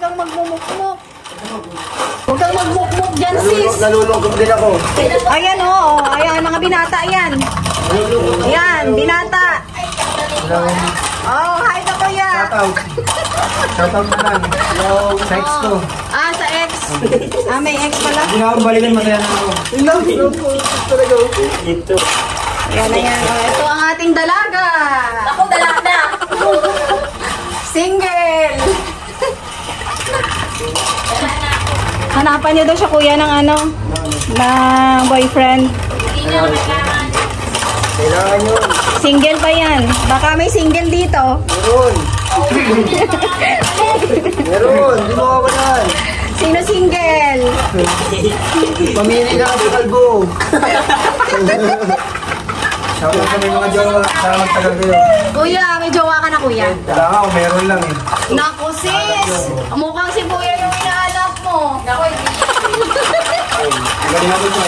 kang magmumukmuk. Huwag kang magmukmuk dyan, sis. Nalulungkot din ako. Ayan, oo. Ayan, mga binata, yan. Ayan, binata. Oh, hi ka, kuya. Shoutout. Shoutout na lang. Sa ex ko. Ah, sa ex. Ah, may ex pala. Hindi na ako balikan, masaya na ako. Talaga ako. Ito. Ayan, ayan. Oh, ito ang ating dalaga. Ako, dalaga. Single. Hanapan niyo daw siya, kuya, ng ano? Na boyfriend. Hindi na kailangan. Kailangan yun. Single pa yan. Baka may single dito. Meron. Meron. Hindi mo kawalan. Sino single? Pamili ka sa kalbo. Shoutout sa may mga jowa. Sana magtagal kayo. Kuya, may jowa ka na, kuya. Wala nga, meron lang eh. Naku, sis. Mukhang si kuya yung inaanap mo. Ako, hindi. Galing ako sa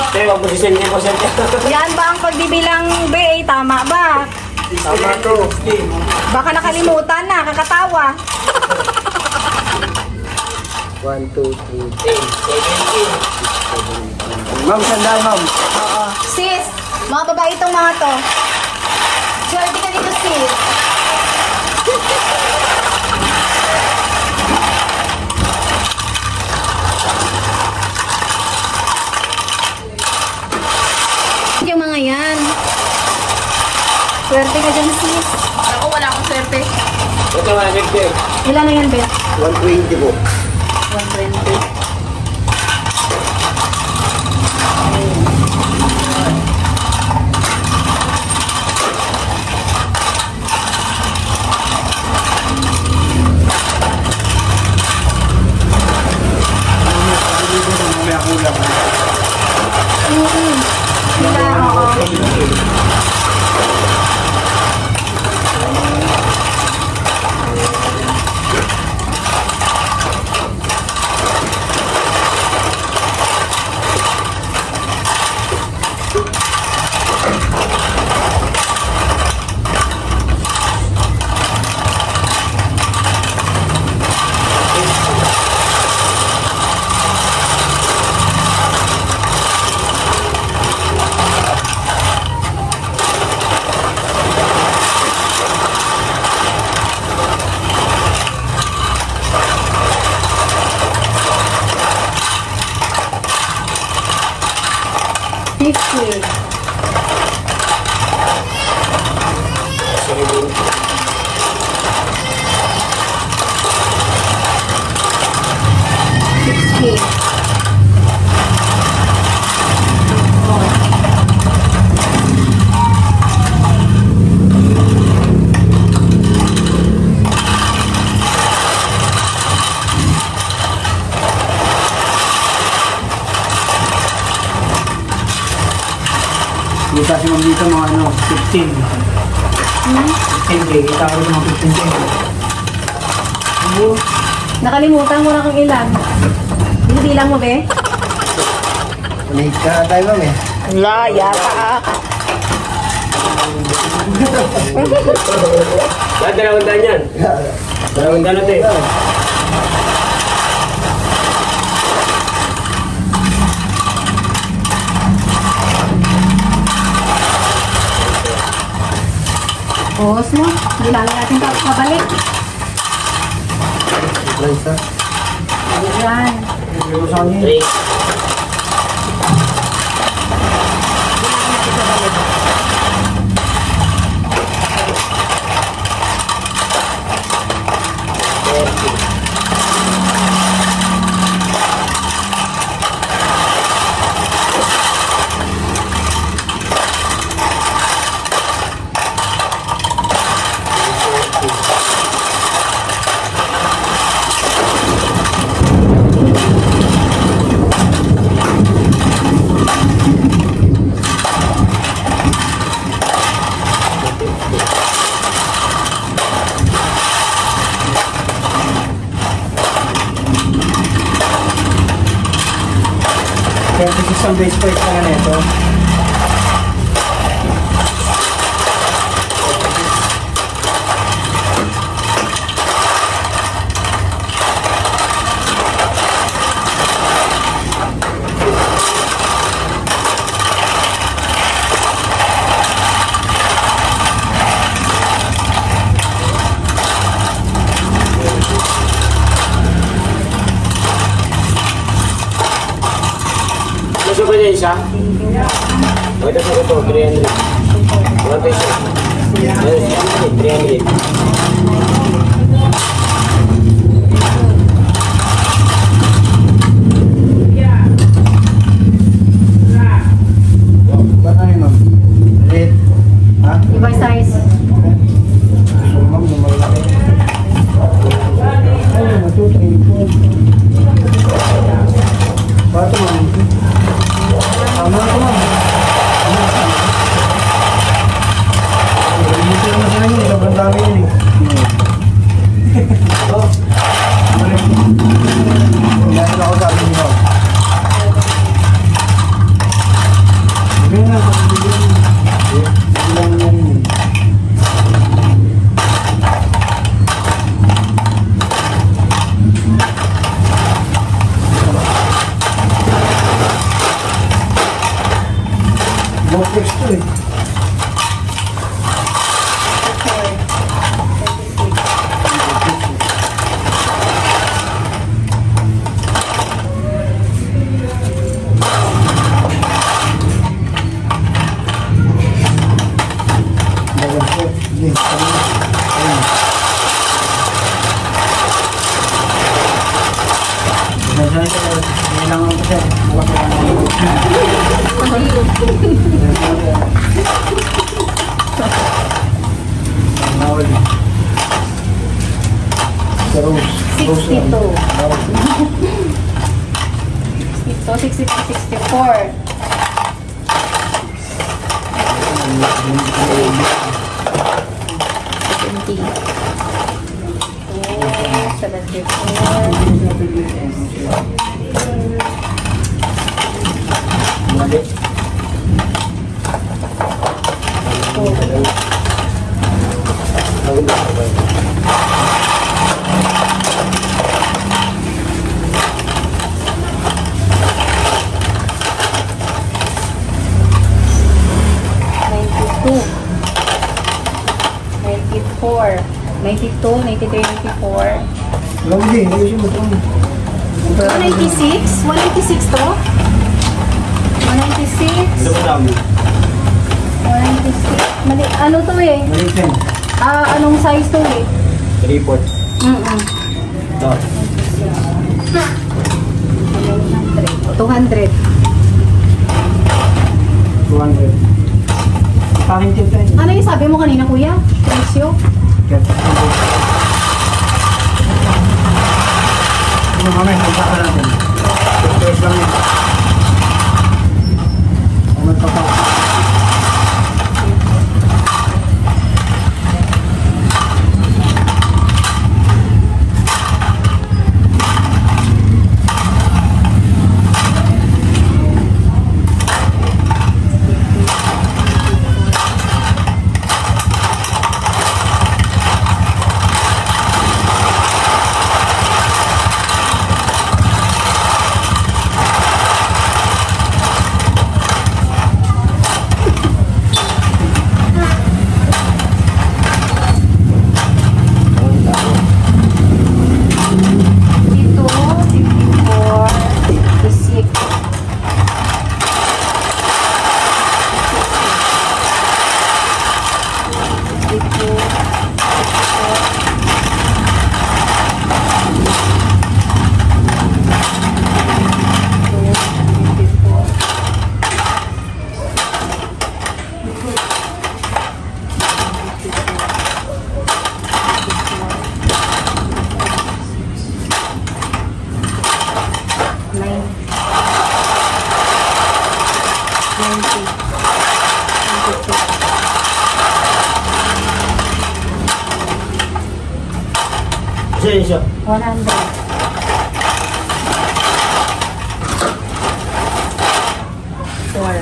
Pero wag mo sisendin ko siyempre. Yan ba ang pagbibilang be? Tama ba? tama to. Baka nakalimutan na, kakatawa. 1, 2, 3. Ma'am, sandal, ma'am. Oo. Sis, mga babae itong mga to. Swerte ka dito, sis. Yung mga yan. Swerte ka dyan, sis. Ako, wala akong swerte. Ito mga nagte. Ilan na yan, Bet? 120 po. 120. Mamaya kulang. Sila, oo. Kita si ma'am dito mga ano, 15. 15K. Kita ko ng mga 15K. Nakalimutan mo na kung ilan. Binibilang mo, be? Late ka na tayo, ma'am eh. Laya ka. Lahat dalawang daan yan. Dalawang daan natin. Buhos mo. Bilangin natin pabalik. Price ha? Ayan. Hindi ko sa kanya. 3. Isang base price na nga ito. yung isa? Ito sa ito, 300. Mga peso. Ayun, 300. Ba't ano yun, ma'am? Red. Ha? Ibang size. So, ma'am, lumalaki. Ay, matutay po. Bato, ma'am. Tama ito, ma'am. Dito naman sa inyo, sobrang dami yun eh. Oh. Dahil ako sabi niyo. Sabi na, bilang na rin yun. Boflex to eh. So, 62, 64. 70. 92, 93, 94. Alam mo din, ayusin mo ito. 196? 196 to? 196? Ito mo dami. 196. Mali, ano to eh? Maliit yan. Anong size to eh? 3-4. Ito. 200. 200. Pangin tip tayo. Ano yung sabi mo kanina kuya? Presyo? Ano mamaya, magkaka natin. First lang yun. Ang magpapa. Siya. 100. Four.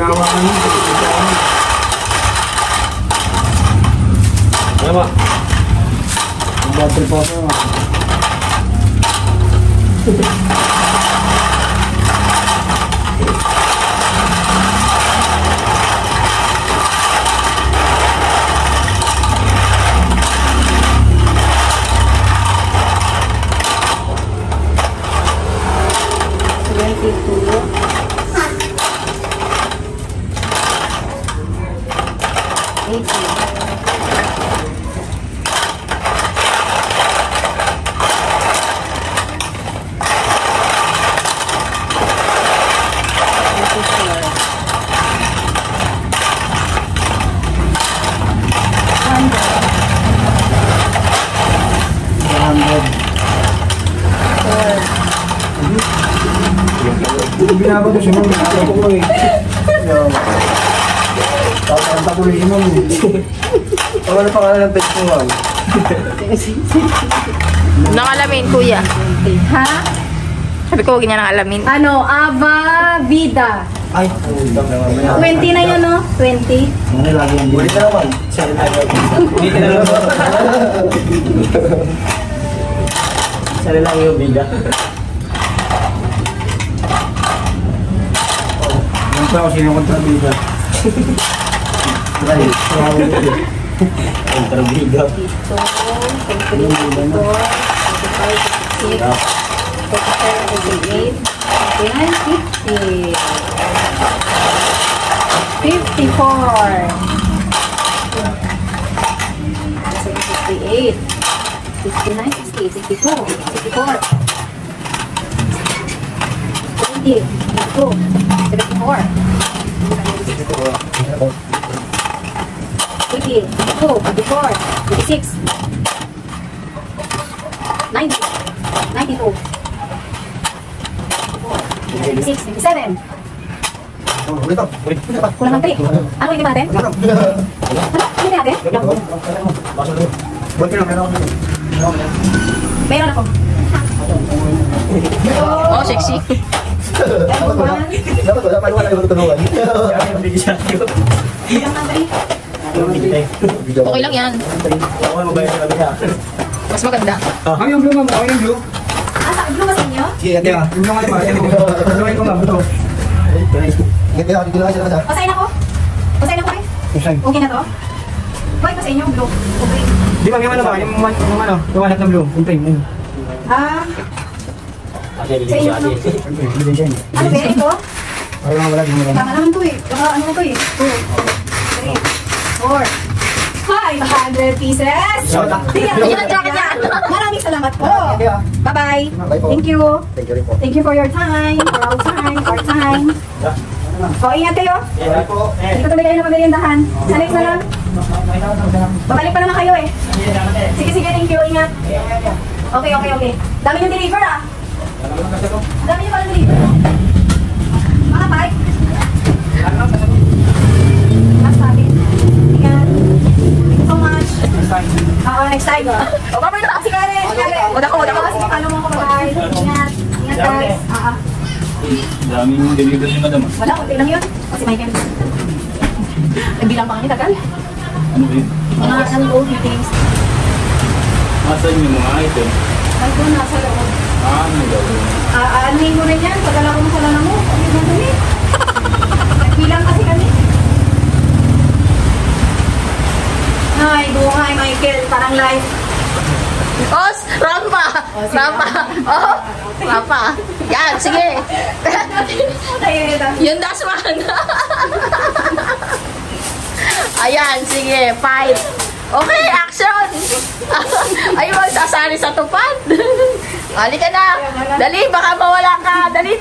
Ginawa ka nito. Ano ba? Ang battery pa ako. Binaba ko siya, ma'am. Binaba ko eh. Tapos ko rin siya, ma'am. Ano pangalan ng text mo, ma'am? Nakalamin, kuya. Ha? Sabi ko, huwag niya nakalamin. Ano? Ava Vida. Ay, utang naman. 20 na yun, no? 20. Ano lagi yan? Ulit na naman. Ulit na naman. Sana lang yung bida. Ang tao, sino kontrabida? Ay, Kontrabida. 97. ulit ako. Kulang ng 3. Ano yung natin? Ano? Ano yung natin? Buwan ka lang, meron ako. Meron ako. Oh, sexy. Dapat wala, paano wala yung matutulungan? Kulang ng 3. Okay lang yan. Mas maganda. Ang yung blue, ma'am. Ang yung blue. Ah, sa blue ba sa inyo? Sige, ate. Yung blue nga, tuloy ko, ma'am. Ito. Pasain ako? Pasain ako eh? Okay na to? Bakit pa sa inyo blue? Okay. Di ba, yung ano ba? Yung ano? Yung anak ng blue. Yung pain. Yun. Ah, Kasi hindi siya ate. ano ba ito? Parang nga wala. Tama naman to eh. Baka ano ko eh. 2, 3, 4, 500 pieces! Yan ang jacket yan. Maraming salamat po! Bye-bye! Bye po. Thank you! Thank you rin po. Thank you for your time, for our time, our time. O, ingat kayo! Bye po. Hindi ko tuloy kayo na pagdayandahan. Sa next na lang. Babalik pa naman kayo eh. Sige, sige, thank you. Ingat. Okay. Dami yung deliver ah. Dami yung pala deliver. Mga bike. Mas sabi. Ingat. Thank you so much. Next time. O, babay na kasi Karen. Wala ko. Sige, follow mo ako. Bye. Ingat. Ingat guys. Daming deliver ni madam. Wala, konti lang yun. Kasi Michael. Nagbilang pa kami, tagal. Ano ba yun? Mga old meetings. Asan yung mga item? Ay, doon, nasa loob. Ano daw? Anuhin mo rin yan. Pagkala ko mo sa lana mo. Ano yung dumi? Nagbilang kasi kami. Ay, bunga ay Michael. Parang live. Os, rampa. Rampa. Oh, rampa. Yan, sige. Ay, ito. Yung dasman. Ayan, sige. 5. Okay, action. Ay, magsasali sa tupad. Halika na. Dali, baka mawala ka. Dali.